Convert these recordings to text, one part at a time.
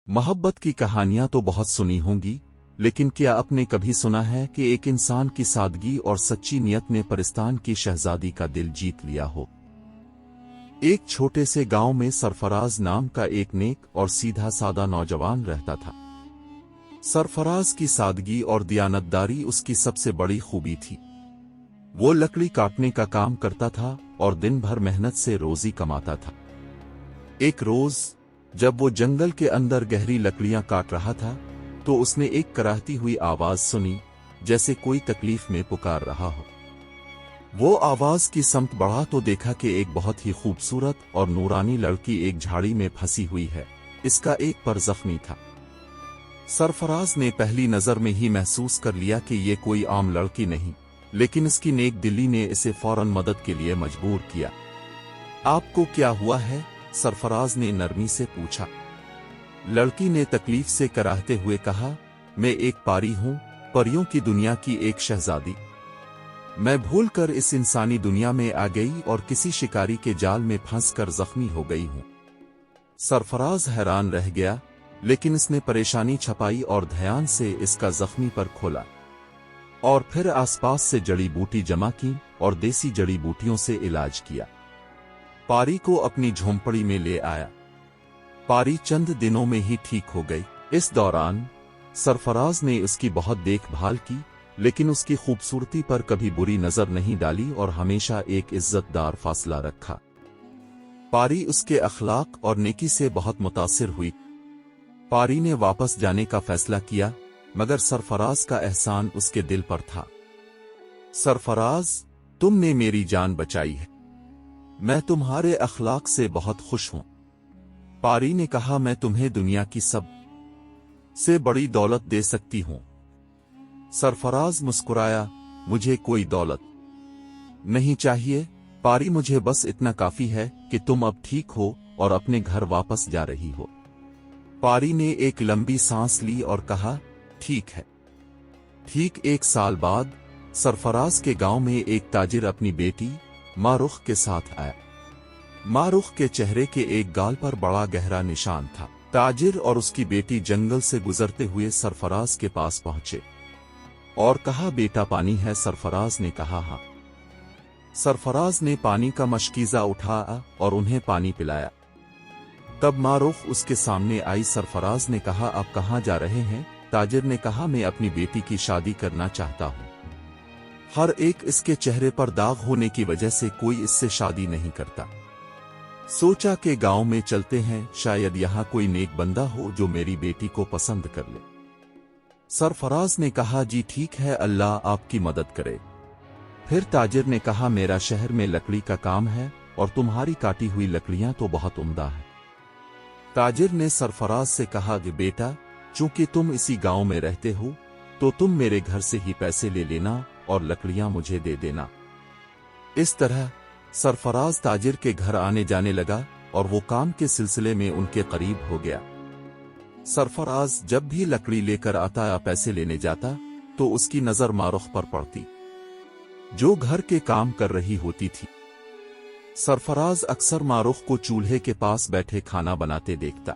मोहब्बत की कहानियां तो बहुत सुनी होंगी, लेकिन क्या आपने कभी सुना है कि एक इंसान की सादगी और सच्ची नियत ने परिस्तान की शहजादी का दिल जीत लिया हो। एक छोटे से गांव में सरफराज नाम का एक नेक और सीधा सादा नौजवान रहता था। सरफराज की सादगी और दियानतदारी उसकी सबसे बड़ी खूबी थी। वो लकड़ी काटने का काम करता था और दिन भर मेहनत से रोजी कमाता था। एक रोज जब वो जंगल के अंदर गहरी लकड़ियां काट रहा था, तो उसने एक कराहती हुई आवाज सुनी, जैसे कोई तकलीफ में पुकार रहा हो। वो आवाज की समत बढ़ा तो देखा कि एक बहुत ही खूबसूरत और नूरानी लड़की एक झाड़ी में फंसी हुई है। इसका एक पर जख्मी था। सरफराज ने पहली नजर में ही महसूस कर लिया कि ये कोई आम लड़की नहीं, लेकिन इसकी नेक दिली ने इसे फौरन मदद के लिए मजबूर किया। आपको क्या हुआ है? सरफराज ने नरमी से पूछा। लड़की ने तकलीफ से कराहते हुए कहा, मैं एक पारी हूं, परियों की दुनिया की एक शहजादी। मैं भूलकर इस इंसानी दुनिया में आ गई और किसी शिकारी के जाल में फंसकर जख्मी हो गई हूं। सरफराज हैरान रह गया, लेकिन इसने परेशानी छपाई और ध्यान से इसका जख्मी पर खोला और फिर आसपास से जड़ी बूटी जमा की और देसी जड़ी बूटियों से इलाज किया। पारी को अपनी झोंपड़ी में ले आया। पारी चंद दिनों में ही ठीक हो गई। इस दौरान सरफराज ने उसकी बहुत देखभाल की, लेकिन उसकी खूबसूरती पर कभी बुरी नजर नहीं डाली और हमेशा एक इज्जतदार फासला रखा। पारी उसके अखलाक और नेकी से बहुत मुतासिर हुई। पारी ने वापस जाने का फैसला किया, मगर सरफराज का एहसान उसके दिल पर था। सरफराज, तुमने मेरी जान बचाई है। मैं तुम्हारे अखलाक से बहुत खुश हूं। पारी ने कहा, मैं तुम्हें दुनिया की सब से बड़ी दौलत दे सकती हूं। सरफराज मुस्कुराया, मुझे कोई दौलत नहीं चाहिए पारी, मुझे बस इतना काफी है कि तुम अब ठीक हो और अपने घर वापस जा रही हो। पारी ने एक लंबी सांस ली और कहा, ठीक है। ठीक एक साल बाद सरफराज के गांव में एक ताजिर अपनी बेटी मारुख के साथ आया। मारुख के चेहरे के एक गाल पर बड़ा गहरा निशान था। ताजिर और उसकी बेटी जंगल से गुजरते हुए सरफराज के पास पहुंचे और कहा, बेटा पानी है? सरफराज ने कहा, हाँ। सरफराज ने पानी का मशकीजा उठाया और उन्हें पानी पिलाया। तब मारुख उसके सामने आई। सरफराज ने कहा, आप कहाँ जा रहे हैं? ताजिर ने कहा, मैं अपनी बेटी की शादी करना चाहता हूँ। हर एक इसके चेहरे पर दाग होने की वजह से कोई इससे शादी नहीं करता। सोचा कि गांव में चलते हैं, शायद यहां कोई नेक बंदा हो जो मेरी बेटी को पसंद कर ले। सरफराज ने कहा, जी ठीक है, अल्लाह आपकी मदद करे। फिर ताजिर ने कहा, मेरा शहर में लकड़ी का काम है और तुम्हारी काटी हुई लकड़ियां तो बहुत उम्दा है। ताजिर ने सरफराज से कहा कि बेटा, चूंकि तुम इसी गांव में रहते हो, तो तुम मेरे घर से ही पैसे ले लेना और लकड़ियां मुझे दे देना। इस तरह सरफराज ताजिर के घर आने जाने लगा और वो काम के सिलसिले में उनके करीब हो गया। सरफराज जब भी लकड़ी लेकर आता या पैसे लेने जाता, तो उसकी नजर मारुख पर पड़ती, जो घर के काम कर रही होती थी। सरफराज अक्सर मारुख को चूल्हे के पास बैठे खाना बनाते देखता।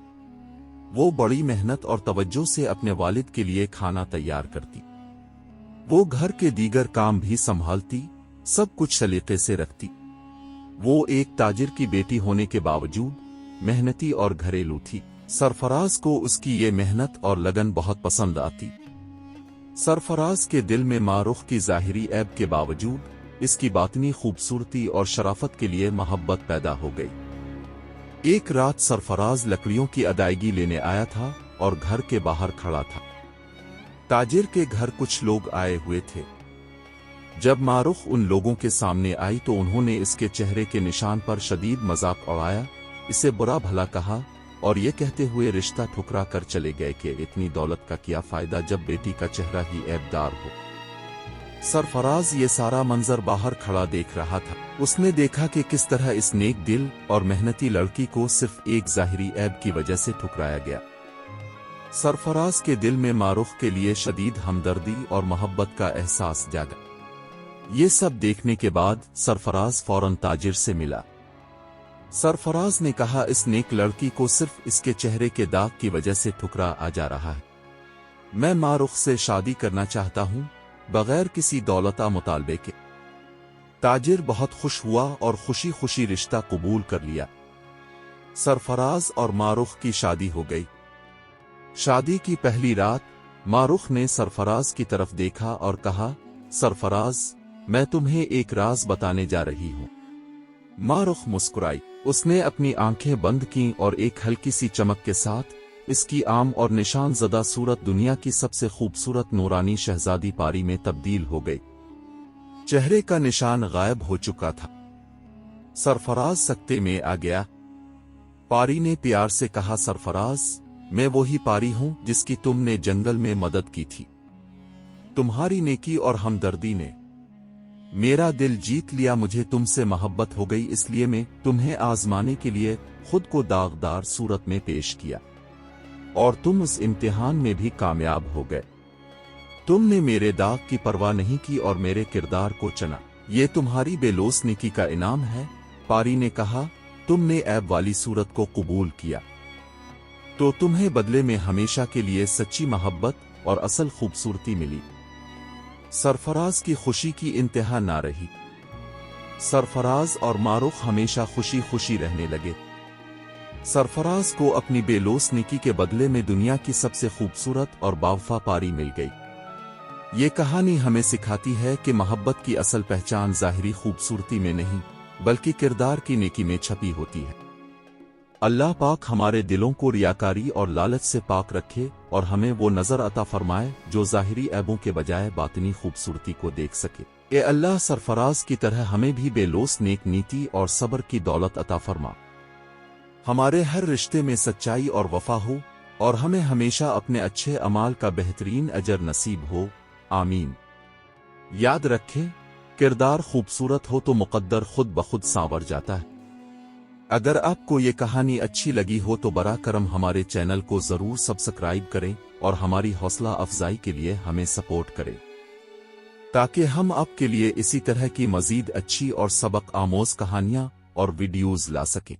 वो बड़ी मेहनत और तवज्जो से अपने वालिद के लिए खाना तैयार करती। वो घर के दीगर काम भी संभालती, सब कुछ सलीके से रखती। वो एक ताजिर की बेटी होने के बावजूद मेहनती और घरेलू थी। सरफराज को उसकी ये मेहनत और लगन बहुत पसंद आती। सरफराज के दिल में मारुख की ज़ाहिरी ऐब के बावजूद इसकी बातिनी खूबसूरती और शराफत के लिए मोहब्बत पैदा हो गई। एक रात सरफराज लकड़ियों की अदायगी लेने आया था और घर के बाहर खड़ा था। ताजिर के घर कुछ लोग आए हुए थे। जब मारुख उन लोगों के सामने आई तो उन्होंने इसके चेहरे के निशान पर शदीद मजाक उड़ाया, इसे बुरा भला कहा और ये कहते हुए रिश्ता ठुकरा कर चले गए कि इतनी दौलत का क्या फायदा जब बेटी का चेहरा ही ऐबदार हो। सरफराज ये सारा मंजर बाहर खड़ा देख रहा था। उसने देखा कि किस तरह इस नेक दिल और मेहनती लड़की को सिर्फ एक ज़ाहिरी ऐब की वजह से ठुकराया गया। सरफराज के दिल में मारुख के लिए शदीद हमदर्दी और मोहब्बत का एहसास जागा। ये सब देखने के बाद सरफराज फौरन ताजिर से मिला। सरफराज ने कहा, इस नेक लड़की को सिर्फ इसके चेहरे के दाग की वजह से ठुकराया जा रहा है। मैं मारुख से शादी करना चाहता हूं, बगैर किसी दौलता मुतालबे के। ताजिर बहुत खुश हुआ और खुशी खुशी रिश्ता कबूल कर लिया। सरफराज और मारुख की शादी हो गई। शादी की पहली रात मारुख ने सरफराज की तरफ देखा और कहा, सरफराज, मैं तुम्हें एक राज बताने जा रही हूं। मारुख मुस्कुराई। उसने अपनी आंखें बंद की और एक हल्की सी चमक के साथ इसकी आम और निशान ज़दा सूरत दुनिया की सबसे खूबसूरत नूरानी शहजादी पारी में तब्दील हो गई। चेहरे का निशान गायब हो चुका था। सरफराज सकते में आ गया। पारी ने प्यार से कहा, सरफराज, मैं वही पारी हूं जिसकी तुमने जंगल में मदद की थी। तुम्हारी नेकी और हमदर्दी ने मेरा दिल जीत लिया। मुझे तुमसे मोहब्बत हो गई, इसलिए मैं तुम्हें आजमाने के लिए खुद को दागदार सूरत में पेश किया और तुम उस इम्तिहान में भी कामयाब हो गए। तुमने मेरे दाग की परवाह नहीं की और मेरे किरदार को चुना। ये तुम्हारी बेलोस नेकी का इनाम है। पारी ने कहा, तुमने ऐब वाली सूरत को कबूल किया तो तुम्हें बदले में हमेशा के लिए सच्ची मोहब्बत और असल खूबसूरती मिली। सरफराज की खुशी की इंतहा ना रही। सरफराज और मारुख हमेशा खुशी खुशी रहने लगे। सरफराज को अपनी बेलोस नेकी के बदले में दुनिया की सबसे खूबसूरत और बावफा पारी मिल गई। ये कहानी हमें सिखाती है कि मोहब्बत की असल पहचान ज़ाहिरी खूबसूरती में नहीं बल्कि किरदार की नेकी में छपी होती है। अल्लाह पाक हमारे दिलों को रियाकारी और लालच से पाक रखे और हमें वो नजर अता फरमाए जो ज़ाहिरी ऐबों के बजाय बातिनी खूबसूरती को देख सके। ए अल्लाह, सरफराज की तरह हमें भी बेलोस नेक नीति और सब्र की दौलत अता फरमा। हमारे हर रिश्ते में सच्चाई और वफा हो और हमें हमेशा अपने अच्छे अमाल का बेहतरीन अजर नसीब हो। आमीन। याद रखें, किरदार खूबसूरत हो तो मुक़द्दर खुद ब खुद सांवर जाता है। अगर आपको ये कहानी अच्छी लगी हो तो बरा करम हमारे चैनल को ज़रूर सब्सक्राइब करें और हमारी हौसला अफजाई के लिए हमें सपोर्ट करें ताकि हम आपके लिए इसी तरह की मज़ीद अच्छी और सबक आमोज़ कहानियाँ और वीडियोज़ ला सकें।